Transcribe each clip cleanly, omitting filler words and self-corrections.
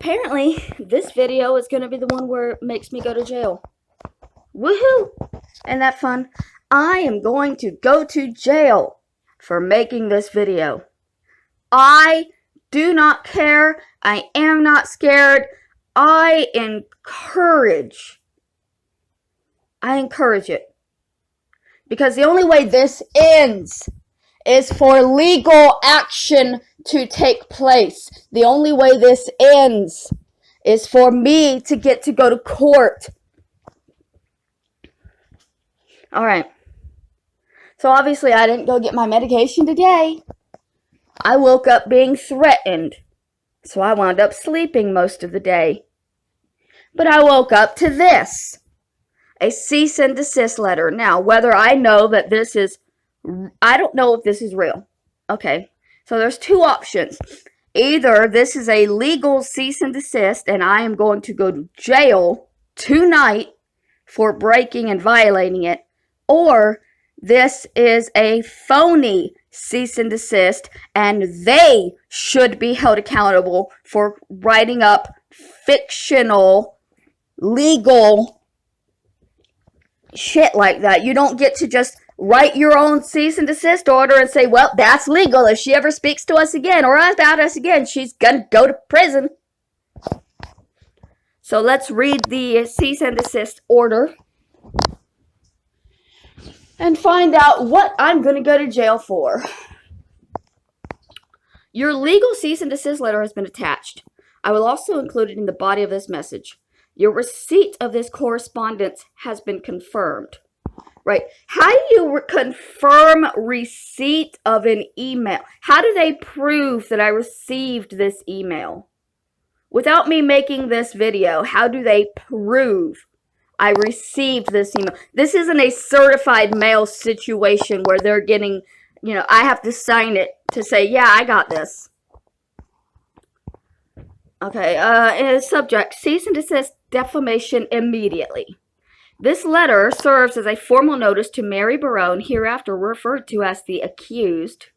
Apparently, this video is going to be the one where it makes me go to jail. Woohoo! Isn't that fun? I am going to go to jail for making this video. I do not care. I am not scared. I encourage it. Because the only way this ends is for legal action to take place. The only way this ends is for me to get to go to court. Alright. So obviously I didn't go get my medication today. I woke up being threatened. So I wound up sleeping most of the day. But I woke up to this. A cease and desist letter. Now, whether I know that this is... I don't know if this is real. Okay. So there's two options. Either this is a legal cease and desist and I am going to go to jail tonight for breaking and violating it. Or this is a phony cease and desist and they should be held accountable for writing up fictional, legal shit like that. You don't get to just write your own cease and desist order and say, well, that's legal. If she ever speaks to us again or about us again, she's gonna go to prison. So let's read the cease and desist order and find out what I'm gonna go to jail for. Your legal cease and desist letter has been attached. I will also include it in the body of this message. Your receipt of this correspondence has been confirmed. Right. How do you confirm receipt of an email? How do they prove that I received this email? Without me making this video, how do they prove I received this email? This isn't a certified mail situation where they're getting, I have to sign it to say, yeah, I got this. Okay, subject, cease and desist defamation immediately. This letter serves as a formal notice to Mary Barone, hereafter referred to as the accused,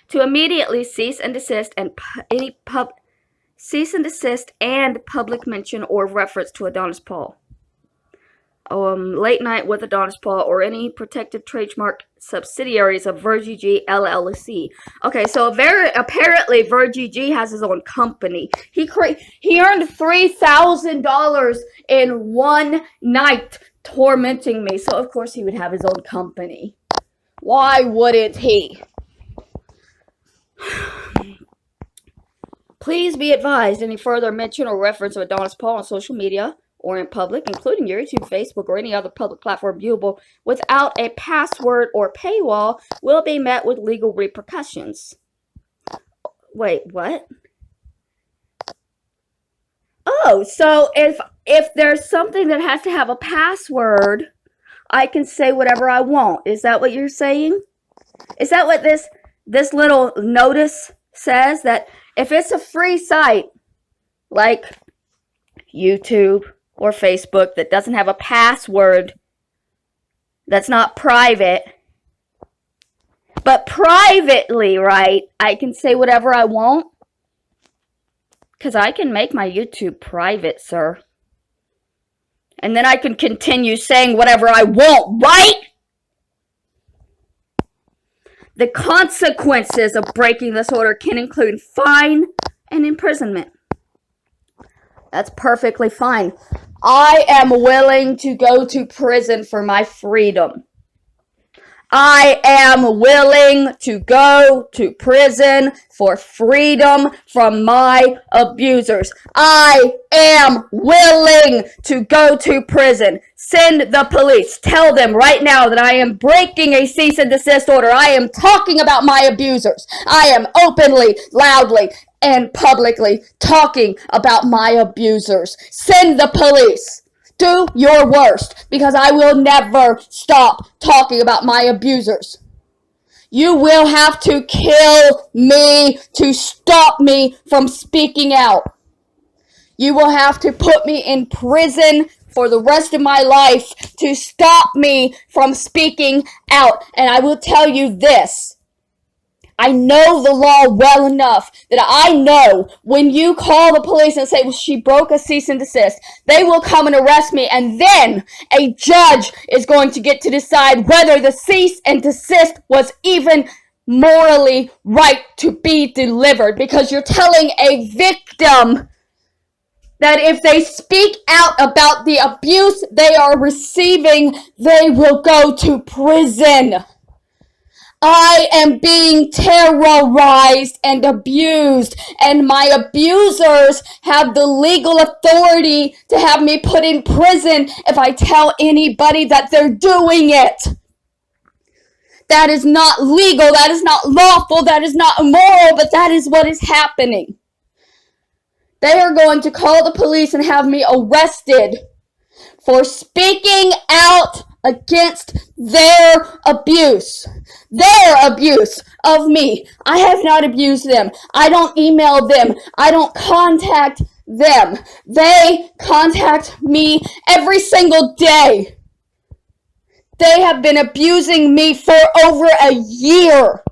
to immediately cease and desist and public mention or reference to Adonis Paul. Late Night with Adonis Paul or any protected trademark subsidiaries of VerGG LLC. Okay, so apparently VerGG has his own company. He earned $3,000 in one night tormenting me. So of course he would have his own company. Why wouldn't he? Please be advised, any further mention or reference of Adonis Paul on social media or in public, including your YouTube, Facebook, or any other public platform viewable without a password or paywall, will be met with legal repercussions. Wait, what? Oh, so if there's something that has to have a password, I can say whatever I want. Is that what you're saying? Is that what this little notice says? That if it's a free site, like YouTube or Facebook, that doesn't have a password, that's not private, but privately, right, I can say whatever I want? Because I can make my YouTube private, sir. And then I can continue saying whatever I want, right? The consequences of breaking this order can include fine and imprisonment. That's perfectly fine. I am willing to go to prison for my freedom. I am willing to go to prison for freedom from my abusers. I am willing to go to prison. Send the police. Tell them right now that I am breaking a cease and desist order. I am talking about my abusers. I am openly, loudly, and publicly talking about my abusers. Send the police. Do your worst, because I will never stop talking about my abusers. You will have to kill me to stop me from speaking out. You will have to put me in prison for the rest of my life to stop me from speaking out. And I will tell you this. I know the law well enough that I know when you call the police and say, well, she broke a cease and desist, they will come and arrest me, and then a judge is going to get to decide whether the cease and desist was even morally right to be delivered, because you're telling a victim that if they speak out about the abuse they are receiving, they will go to prison. I am being terrorized and abused, and my abusers have the legal authority to have me put in prison if I tell anybody that they're doing it. That is not legal, that is not lawful, that is not immoral, but that is what is happening. They are going to call the police and have me arrested for speaking out against their abuse of me. I have not abused them. I don't email them. I don't contact them. They contact me every single day. They have been abusing me for over a year.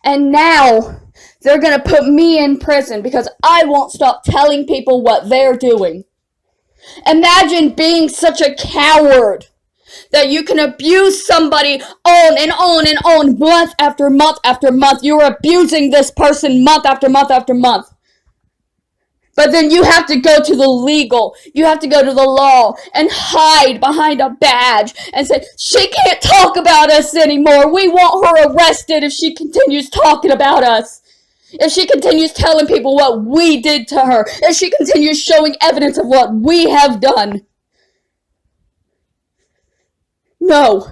And now they're going to put me in prison because I won't stop telling people what they're doing. Imagine being such a coward that you can abuse somebody on and on and on, month after month after month. You're abusing this person month after month after month. But then you have to go to the legal, you have to go to the law and hide behind a badge and say, she can't talk about us anymore. We want her arrested if she continues talking about us. If she continues telling people what we did to her. If she continues showing evidence of what we have done. No,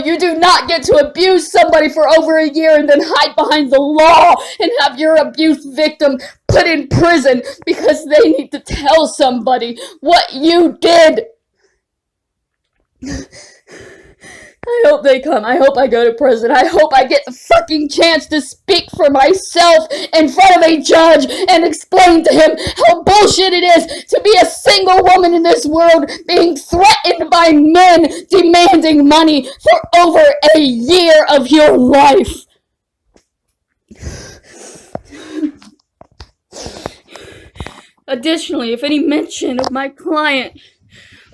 you do not get to abuse somebody for over a year and then hide behind the law and have your abuse victim put in prison because they need to tell somebody what you did. I hope they come. I hope I go to prison. I hope I get the fucking chance to speak for myself in front of a judge and explain to him how bullshit it is to be a single woman in this world being threatened by men demanding money for over a year of your life. Additionally, if any mention of my client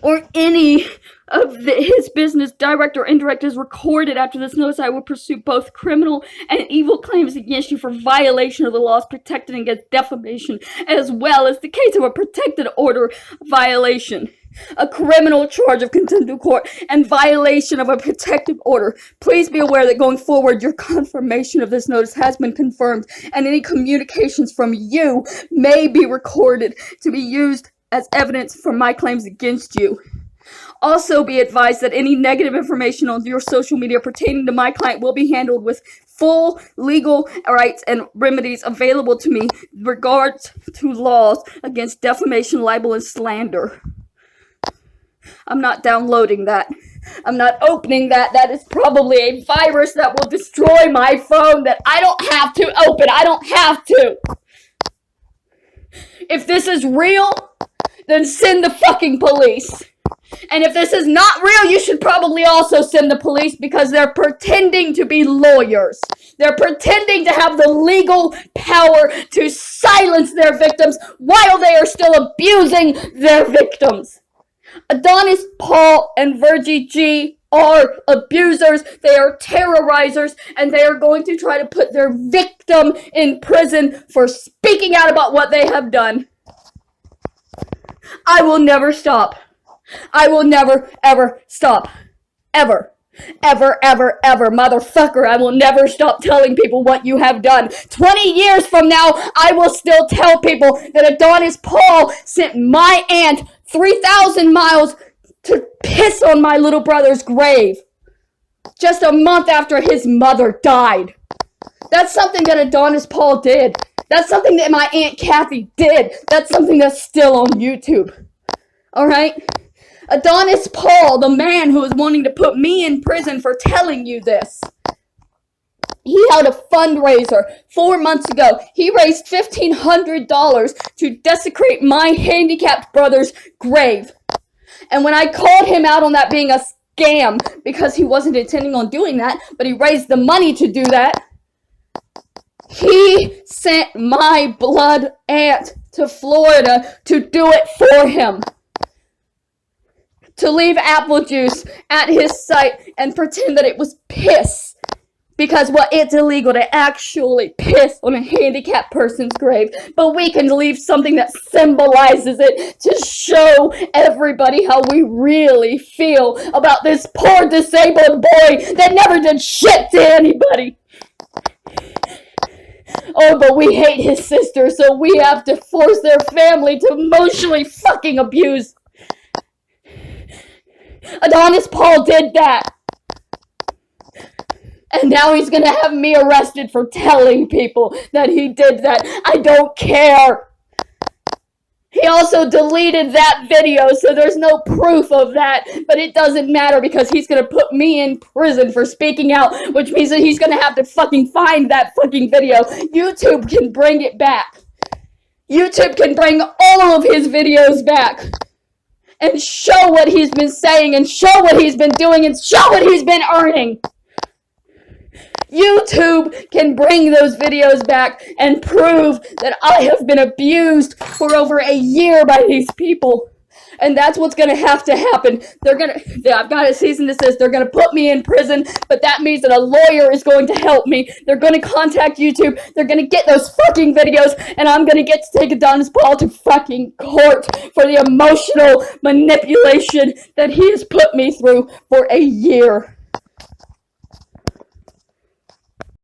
or any of his business, direct or indirect, is recorded after this notice, I will pursue both criminal and evil claims against you for violation of the laws protected against defamation, as well as the case of a protected order violation, a criminal charge of contempt of court, and violation of a protective order. Please be aware that going forward, your confirmation of this notice has been confirmed, and any communications from you may be recorded to be used as evidence for my claims against you. Also be advised that any negative information on your social media pertaining to my client will be handled with full legal rights and remedies available to me in regards to laws against defamation, libel, and slander. I'm not downloading that. I'm not opening that. That is probably a virus that will destroy my phone that I don't have to open. I don't have to. If this is real, then send the fucking police. And if this is not real, you should probably also send the police, because they're pretending to be lawyers. They're pretending to have the legal power to silence their victims while they are still abusing their victims. Adonis Paul and Virgie G are abusers, they are terrorizers, and they are going to try to put their victim in prison for speaking out about what they have done. I will never stop. I will never, ever stop. Ever. Ever, ever, ever. Motherfucker, I will never stop telling people what you have done. 20 years from now, I will still tell people that Adonis Paul sent my aunt 3,000 miles to piss on my little brother's grave. Just a month after his mother died. That's something that Adonis Paul did. That's something that my Aunt Kathy did. That's something that's still on YouTube. Alright? Adonis Paul, the man who is wanting to put me in prison for telling you this. He held a fundraiser 4 months ago. He raised $1,500 to desecrate my handicapped brother's grave. And when I called him out on that being a scam because he wasn't intending on doing that, but he raised the money to do that. He sent my blood aunt to Florida to do it for him. To leave apple juice at his site and pretend that it was piss. Because, well, it's illegal to actually piss on a handicapped person's grave. But we can leave something that symbolizes it to show everybody how we really feel about this poor disabled boy that never did shit to anybody. Oh, but we hate his sister, so we have to force their family to emotionally fucking abuse. Adonis Paul did that. And now he's gonna have me arrested for telling people that he did that. I don't care. He also deleted that video, so there's no proof of that. But it doesn't matter because he's gonna put me in prison for speaking out, which means that he's gonna have to fucking find that fucking video. YouTube can bring it back. YouTube can bring all of his videos back. And show what he's been saying, and show what he's been doing, and show what he's been earning. YouTube can bring those videos back and prove that I have been abused for over a year by these people. And that's what's going to have to happen. I've got a cease and desist. They're going to put me in prison, but that means that a lawyer is going to help me. They're going to contact YouTube. They're going to get those fucking videos, and I'm going to get to take Adonis Paul to fucking court for the emotional manipulation that he has put me through for a year.